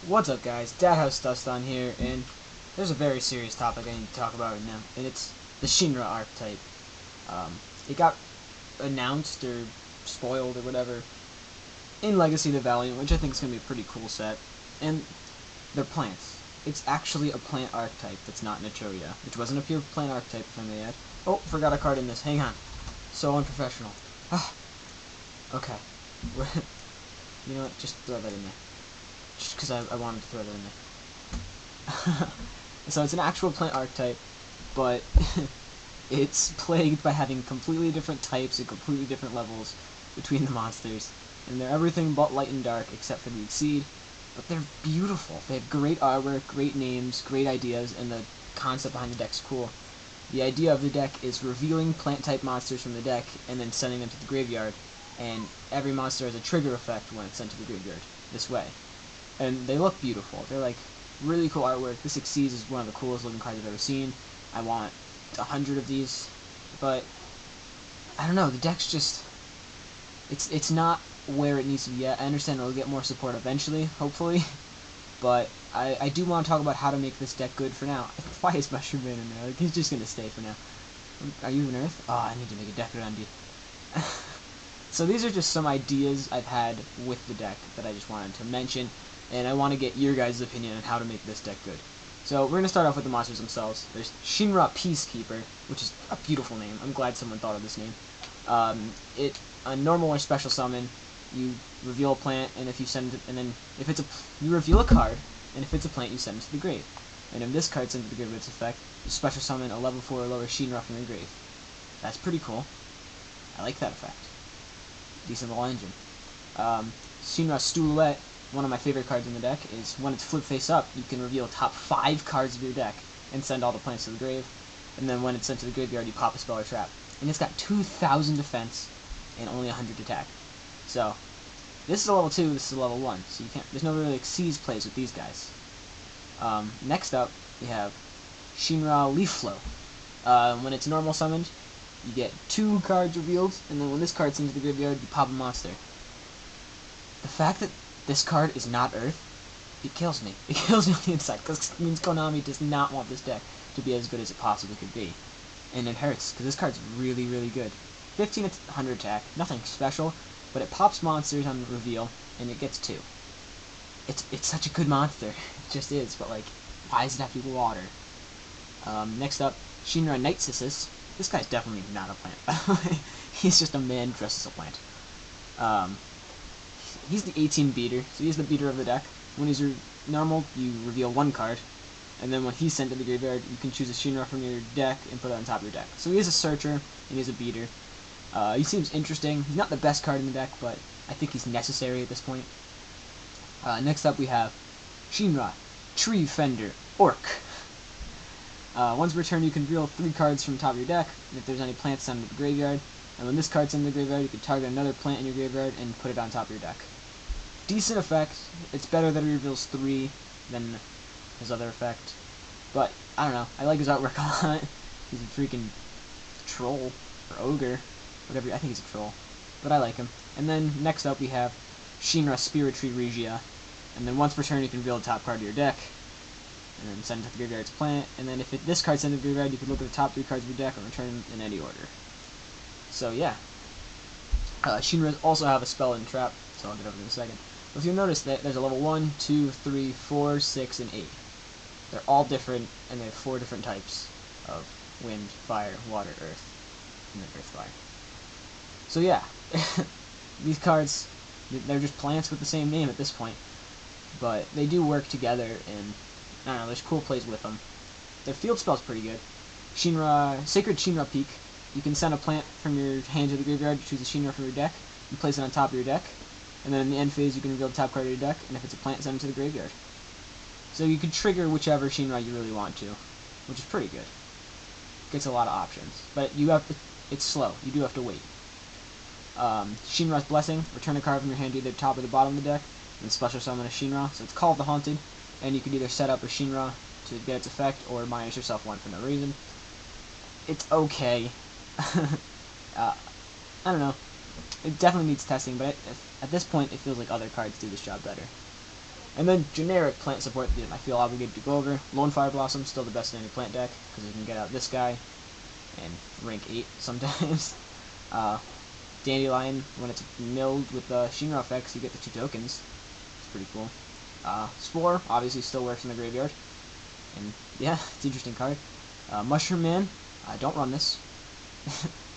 What's up, guys? Dadhouse Dust on here, and there's a very serious topic I need to talk about right now, and it's the Shinra archetype. It got announced or spoiled or whatever in Legacy of the Valiant, which I think is going to be a pretty cool set, and they're plants. It's actually a plant archetype that's not Nichoya, which wasn't a pure plant archetype if I may add. Oh, forgot a card in this. Hang on. So unprofessional. Okay. You know what? Just throw that in there. Just because I wanted to throw that in there. So it's an actual plant archetype, but it's plagued by having completely different types and completely different levels between the monsters. And they're everything but light and dark except for the Exceed. But they're beautiful. They have great artwork, great names, great ideas, and the concept behind the deck's cool. The idea of the deck is revealing plant-type monsters from the deck and then sending them to the graveyard. And every monster has a trigger effect when it's sent to the graveyard. This way. And they look beautiful. They're like really cool artwork. This Exceeds is one of the coolest looking cards I've ever seen. I want 100 of these, but I don't know. The deck's just it's not where it needs to be yet. I understand it'll get more support eventually, hopefully, but I do want to talk about how to make this deck good for now. Why is Mushroom Man in there? Like, he's just gonna stay for now. Are you an Earth? Oh, I need to make a deck around you. So these are just some ideas I've had with the deck that I just wanted to mention, and I want to get your guys' opinion on how to make this deck good. So we're going to start off with the monsters themselves. There's Shinra Peacekeeper, which is a beautiful name. I'm glad someone thought of this name. A normal or special summon, you reveal a plant, and if you send it, and then if it's you reveal a card, and if it's a plant, you send it to the grave. And if this card sent to the grave with its effect, you special summon a level 4 or lower Shinra from your grave. That's pretty cool. I like that effect. Decent little engine. Shinra Stuluette, one of my favorite cards in the deck, is when it's flip face up, you can reveal top 5 cards of your deck and send all the plants to the grave. And then when it's sent to the graveyard, you pop a spell or trap. And it's got 2,000 defense and only 100 attack. So this is a level 2, this is a level 1. So you can't. There's no really seize plays with these guys. Next up, we have Shinra Leaf Flow. When it's normal summoned, you get 2 cards revealed, and then when this card's into the graveyard, you pop a monster. The fact that this card is not Earth, it kills me. It kills me on the inside, because it means Konami does not want this deck to be as good as it possibly could be. And it hurts, because this card's really, really good. 1,500 attack, nothing special, but it pops monsters on reveal, and it gets 2. It's such a good monster. It just is, but like, why does it have to be water? Next up, Shinra Night Sissus. This guy's definitely not a plant. He's just a man dressed as a plant. He's the 18 beater, so he's the beater of the deck. When he's normal, you reveal 1 card, and then when he's sent to the graveyard, you can choose a Shinra from your deck and put it on top of your deck. So he is a searcher, and he is a beater. He seems interesting. He's not the best card in the deck, but I think he's necessary at this point. Next up, we have Shinra Tree Fender Orc. Once per turn, you can reveal 3 cards from the top of your deck, and if there's any plants, send them to the graveyard. And when this card's in the graveyard, you can target another plant in your graveyard and put it on top of your deck. Decent effect. It's better that he reveals 3 than his other effect. But, I don't know. I like his artwork a lot. He's a freaking troll, or ogre, whatever. I think he's a troll. But I like him. And then, next up, we have Shinra Spirit Tree Regia. And then once per turn, you can reveal the top card of your deck, and then send it to the graveyard's plant, and then if this card's sent to the graveyard, you can look at the top 3 cards of your deck and return them in any order. So yeah. Shinras also have a spell and trap, so I'll get over in a second. But if you'll notice that there's a level 1, 2, 3, 4, 6, and 8. They're all different, and they have 4 different types of wind, fire, water, earth, and then earth, fire. So yeah, these cards, they're just plants with the same name at this point, but they do work together, and I don't know, there's cool plays with them. Their field spell's pretty good. Sacred Shinra Peak. You can send a plant from your hand to the graveyard, choose a Shinra from your deck, and place it on top of your deck. And then in the end phase, you can reveal the top card of your deck, and if it's a plant, send it to the graveyard. So you can trigger whichever Shinra you really want to, which is pretty good. Gets a lot of options. But it's slow. You do have to wait. Shinra's Blessing. Return a card from your hand to either the top or the bottom of the deck, and special summon a Shinra. So it's called the Haunted. And you can either set up a Shinra to get its effect, or minus yourself 1 for no reason. It's okay. I don't know. It definitely needs testing, but at this point, it feels like other cards do this job better. And then generic plant support that I feel obligated to go over. Lone Fire Blossom, still the best standing plant deck, because you can get out this guy, and rank 8 sometimes. Dandelion, when it's milled with the Shinra effects, you get the 2 tokens. It's pretty cool. Spore, obviously still works in the graveyard. And yeah, it's an interesting card. Mushroom Man, don't run this.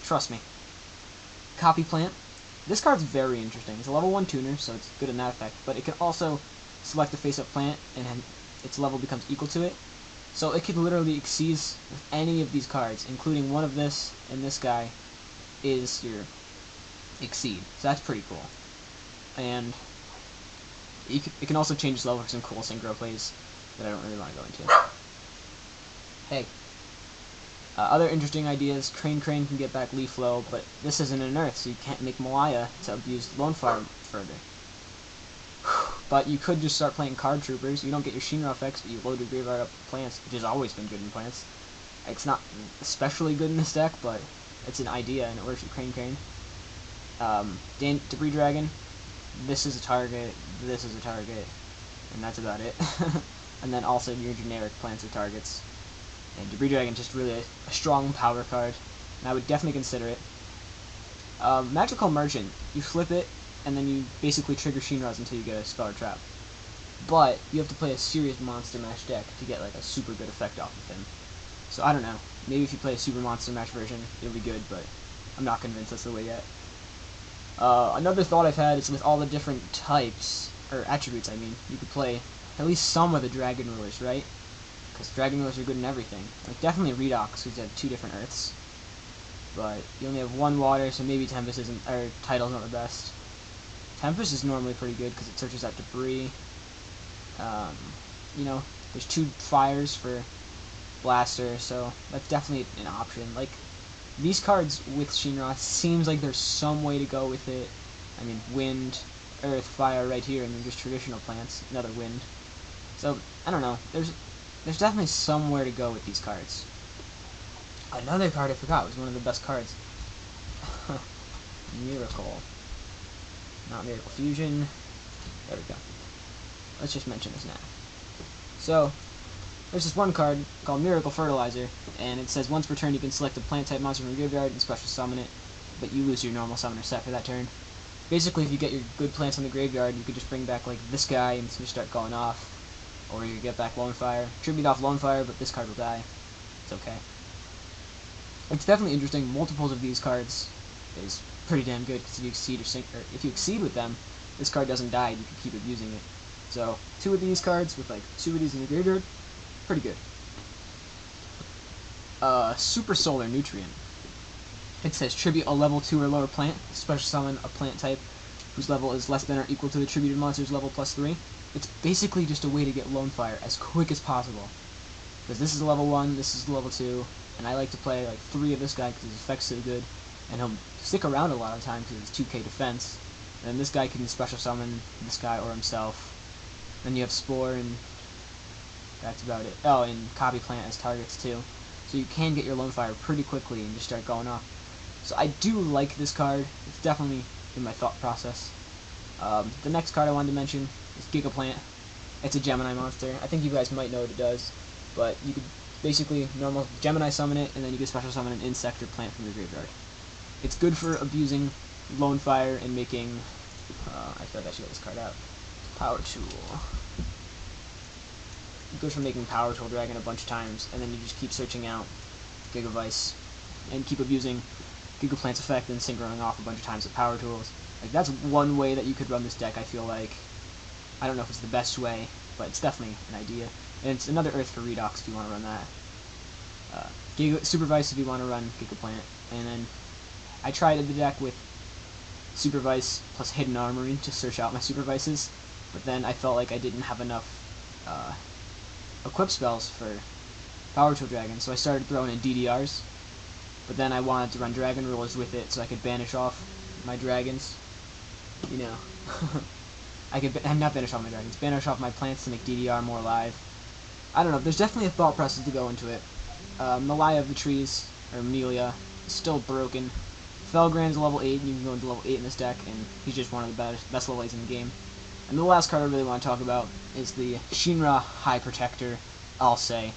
Trust me. Copy Plant. This card's very interesting. It's a level 1 tuner, so it's good in that effect, but it can also select a face-up plant, and its level becomes equal to it. So it could literally exceed with any of these cards, including one of this and this guy is your exceed. So that's pretty cool. And it can also change its level for some cool synchro plays that I don't really want to go into. Hey. Other interesting ideas, Crane can get back Leaf Flow, but this isn't an Earth, so you can't make Malaya to abuse Lone Fire further. But you could just start playing Card Troopers. You don't get your Shinra effects, but you load your graveyard up with plants, which has always been good in plants. It's not especially good in this deck, but it's an idea, and it works with Crane. Debris Dragon, this is a target, this is a target, and that's about it. And then also your generic plants are targets. And Debris Dragon is just really a strong power card, and I would definitely consider it. Magical Merchant, you flip it, and then you basically trigger Shinras until you get a spell or trap. But you have to play a serious Monster Mash deck to get like a super good effect off of him. So I don't know, maybe if you play a Super Monster Mash version, it'll be good, but I'm not convinced that's the way yet. Another thought I've had is with all the different types, or attributes I mean, you could play at least some of the Dragon Rulers, right? Because Dragon Rulers are good in everything. Like, definitely Redox, because you have 2 different Earths. But you only have 1 water, so maybe Tempest isn't, or Tidal's not the best. Tempest is normally pretty good, because it searches out debris. You know, there's 2 fires for Blaster, so that's definitely an option. Like, these cards with Shinra, seems like there's some way to go with it. I mean, Wind, Earth, Fire right here, and then just traditional plants, another Wind. So, I don't know, there's definitely somewhere to go with these cards. Another card I forgot was one of the best cards. Miracle. Not Miracle Fusion. There we go. Let's just mention this now. So, there's this one card called Miracle Fertilizer, and it says once per turn you can select a plant-type monster from your graveyard and special summon it, but you lose your normal summoner set for that turn. Basically, if you get your good plants on the graveyard, you could just bring back, like, this guy and just start going off. Or you get back Lone Fire. Tribute off Lone Fire, but this card will die. It's okay. It's definitely interesting. Multiples of these cards is pretty damn good, because if you exceed with them, this card doesn't die, you can keep abusing it. So, 2 of these cards with like 2 of these in the graveyard, pretty good. Super Solar Nutrient. It says tribute a level 2 or lower plant, special summon a plant type whose level is less than or equal to the tributed monster's level plus 3. It's basically just a way to get Lone Fire as quick as possible. Because this is a level 1, this is a level 2, and I like to play like 3 of this guy because his effect's so good, and he'll stick around a lot of times because it's 2k defense. And then this guy can special summon this guy or himself. Then you have Spore, and that's about it. Oh, and Copy Plant as targets too. So you can get your Lone Fire pretty quickly and just start going off. So I do like this card. It's definitely in my thought process. The next card I wanted to mention is Gigaplant. It's a Gemini monster. I think you guys might know what it does, but you could basically normal Gemini summon it, and then you can special summon an insect or plant from your graveyard. It's good for abusing Lone Fire and making, I feel like I should get this card out, Power Tool. Good for making Power Tool Dragon a bunch of times, and then you just keep searching out Gigavice, and keep abusing Gigaplant's effect and synchroning off a bunch of times with Power Tools. Like, that's one way that you could run this deck, I feel like. I don't know if it's the best way, but it's definitely an idea. And it's another Earth for Redox if you want to run that. Supervise if you want to run Gigaplant. And then I tried the deck with Supervise plus Hidden Armory to search out my Supervises, but then I felt like I didn't have enough equip spells for Power Tool Dragon, so I started throwing in DDRs. But then I wanted to run Dragon Rulers with it so I could banish off my dragons. You know. I'm not banish off my dragons, banish off my plants to make DDR more alive. I don't know, there's definitely a thought process to go into it. Malaya of the Trees, or Amelia, is still broken. Felgrand's level 8, and you can go into level 8 in this deck, and he's just one of the best level 8s in the game. And the last card I really want to talk about is the Shinra High Protector, I'll say.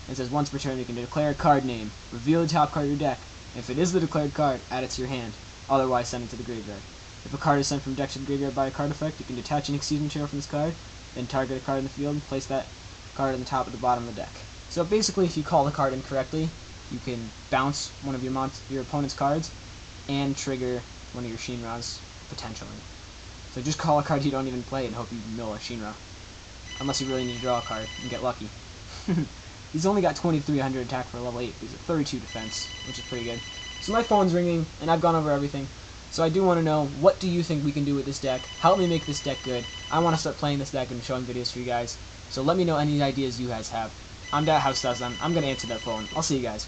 It says once per turn you can declare a card name, reveal the top card of your deck. If it is the declared card, add it to your hand. Otherwise, send it to the graveyard. If a card is sent from deck to the graveyard by a card effect, you can detach an exceed material from this card, then target a card in the field and place that card on the top or the bottom of the deck. So basically, if you call the card incorrectly, you can bounce one of your opponent's cards and trigger one of your Shinras, potentially. So just call a card you don't even play and hope you mill a Shinra. Unless you really need to draw a card and get lucky. He's only got 2300 attack for level 8, but he's at 32 defense, which is pretty good. So my phone's ringing, and I've gone over everything. So I do want to know, what do you think we can do with this deck? Help me make this deck good. I want to start playing this deck and showing videos for you guys. So let me know any ideas you guys have. I'm that House Does Them. I'm going to answer that phone. I'll see you guys.